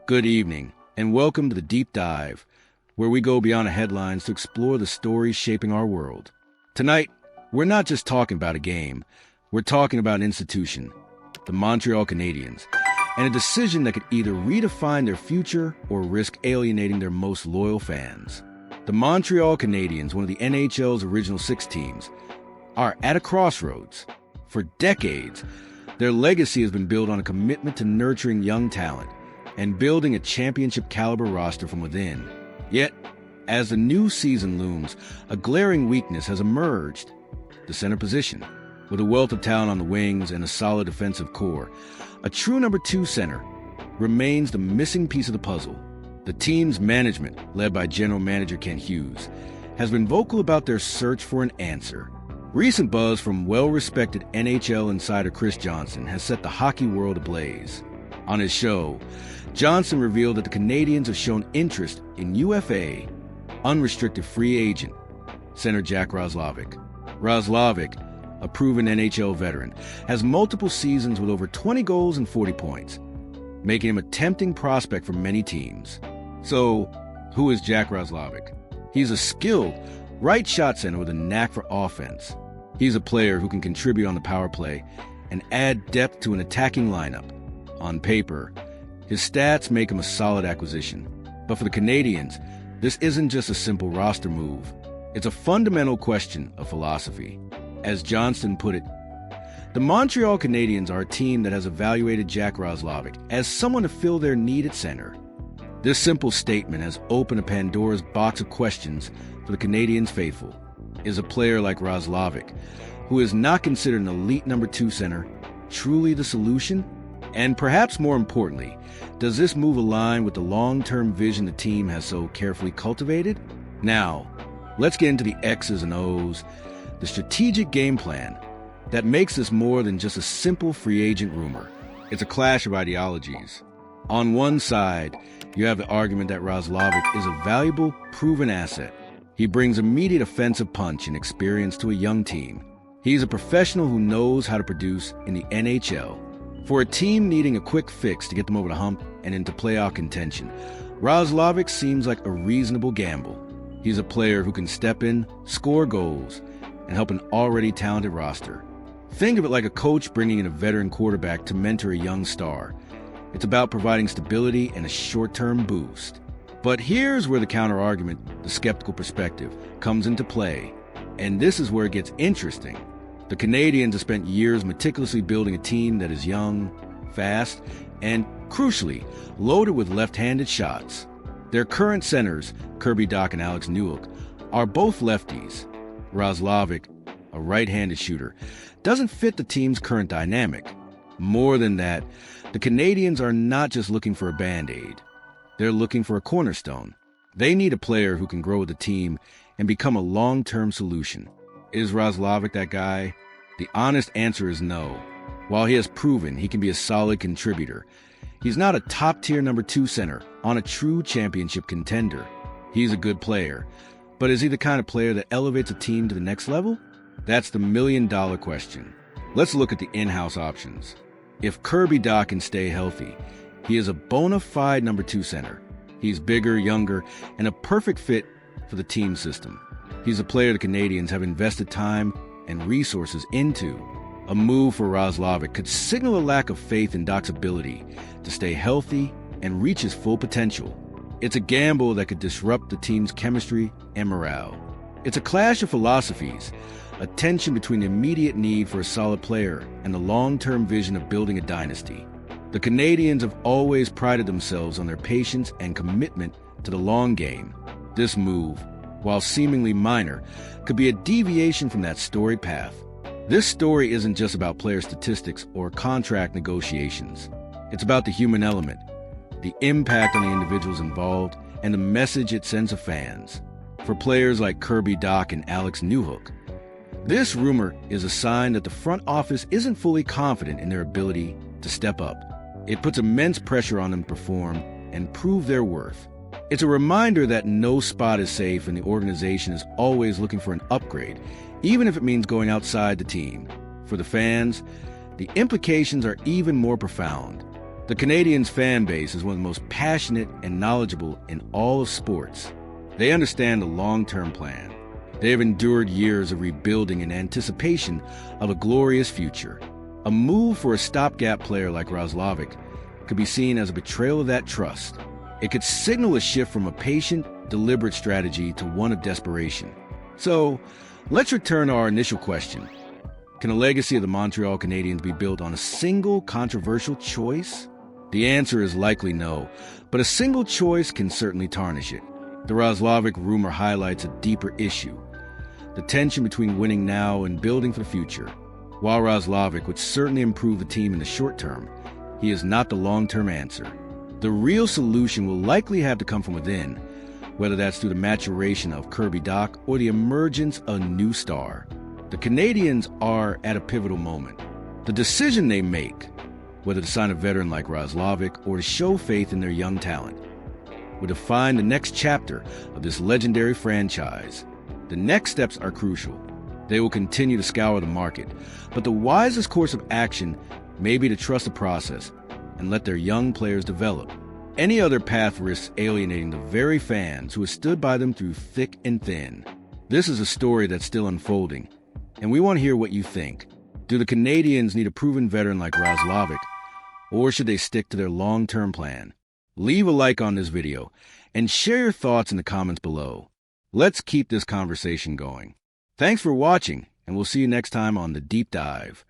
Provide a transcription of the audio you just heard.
Good evening, and welcome to the Deep Dive, where we go beyond the headlines to explore the stories shaping our world. Tonight, we're not just talking about a game, we're talking about an institution, the Montreal Canadiens, and a decision that could either redefine their future or risk alienating their most loyal fans. The Montreal Canadiens, one of the NHL's original 6 teams, are at a crossroads. For decades, their legacy has been built on a commitment to nurturing young talent and building a championship-caliber roster from within. Yet, as the new season looms, a glaring weakness has emerged: the center position. With a wealth of talent on the wings and a solid defensive core, a true number 2 center remains the missing piece of the puzzle. The team's management, led by General Manager Kent Hughes, has been vocal about their search for an answer. Recent buzz from well-respected NHL insider Chris Johnson has set the hockey world ablaze. On his show, Johnson revealed that the Canadiens have shown interest in UFA, unrestricted free agent, center Jack Roslovic. Roslavic, a proven NHL veteran, has multiple seasons with over 20 goals and 40 points, making him a tempting prospect for many teams. So, who is Jack Roslovic? He's a skilled, right-shot center with a knack for offense. He's a player who can contribute on the power play and add depth to an attacking lineup. On paper, his stats make him a solid acquisition. But for the Canadiens, this isn't just a simple roster move. It's a fundamental question of philosophy. As Johnston put it, the Montreal Canadiens are a team that has evaluated Jack Roslovic as someone to fill their need at center. This simple statement has opened a Pandora's box of questions for the Canadiens faithful. Is a player like Roslavic, who is not considered an elite number 2 center, truly the solution? And perhaps more importantly, does this move align with the long-term vision the team has so carefully cultivated? Now, let's get into the X's and O's, the strategic game plan that makes this more than just a simple free agent rumor. It's a clash of ideologies. On one side, you have the argument that Roslavic is a valuable, proven asset. He brings immediate offensive punch and experience to a young team. He's a professional who knows how to produce in the NHL. For a team needing a quick fix to get them over the hump and into playoff contention, Roslavic seems like a reasonable gamble. He's a player who can step in, score goals, and help an already talented roster. Think of it like a coach bringing in a veteran quarterback to mentor a young star. It's about providing stability and a short-term boost. But here's where the counter-argument, the skeptical perspective, comes into play. And this is where it gets interesting. The Canadiens have spent years meticulously building a team that is young, fast, and, crucially, loaded with left-handed shots. Their current centers, Kirby Dach and Alex Newhook, are both lefties. Roslavic, a right-handed shooter, doesn't fit the team's current dynamic. More than that, the Canadiens are not just looking for a Band-Aid. They're looking for a cornerstone. They need a player who can grow with the team and become a long-term solution. Is Roslavic that guy? The honest answer is no. While he has proven he can be a solid contributor, he's not a top-tier number 2 center on a true championship contender. He's a good player, but is he the kind of player that elevates a team to the next level? That's the million-dollar question. Let's look at the in-house options. If Kirby Dach can stay healthy, he is a bona fide number 2 center. He's bigger, younger, and a perfect fit for the team system. He's a player the Canadiens have invested time and resources into. A move for Roslavic could signal a lack of faith in Dach's ability to stay healthy and reach his full potential. It's a gamble that could disrupt the team's chemistry and morale. It's a clash of philosophies, a tension between the immediate need for a solid player and the long-term vision of building a dynasty. The Canadiens have always prided themselves on their patience and commitment to the long game. This move, while seemingly minor, could be a deviation from that storied path. This story isn't just about player statistics or contract negotiations. It's about the human element, the impact on the individuals involved, and the message it sends to fans. For players like Kirby Dach and Alex Newhook, this rumor is a sign that the front office isn't fully confident in their ability to step up. It puts immense pressure on them to perform and prove their worth. It's a reminder that no spot is safe and the organization is always looking for an upgrade, even if it means going outside the team. For the fans, the implications are even more profound. The Canadiens fan base is one of the most passionate and knowledgeable in all of sports. They understand the long-term plan. They have endured years of rebuilding in anticipation of a glorious future. A move for a stopgap player like Roslavic could be seen as a betrayal of that trust. It could signal a shift from a patient, deliberate strategy to one of desperation. So, let's return to our initial question. Can a legacy of the Montreal Canadiens be built on a single controversial choice? The answer is likely no, but a single choice can certainly tarnish it. The Roslavic rumor highlights a deeper issue: the tension between winning now and building for the future. While Roslavic would certainly improve the team in the short term, he is not the long-term answer. The real solution will likely have to come from within, whether that's through the maturation of Kirby Dach or the emergence of a new star. The Canadiens are at a pivotal moment. The decision they make, whether to sign a veteran like Roslavic or to show faith in their young talent, will define the next chapter of this legendary franchise. The next steps are crucial. They will continue to scour the market, but the wisest course of action may be to trust the process and let their young players develop. Any other path risks alienating the very fans who have stood by them through thick and thin. This is a story that's still unfolding, and we want to hear what you think. Do the Canadiens need a proven veteran like Roslavic, or should they stick to their long-term plan? Leave a like on this video and share your thoughts in the comments below. Let's keep this conversation going. Thanks for watching, and we'll see you next time on The Deep Dive.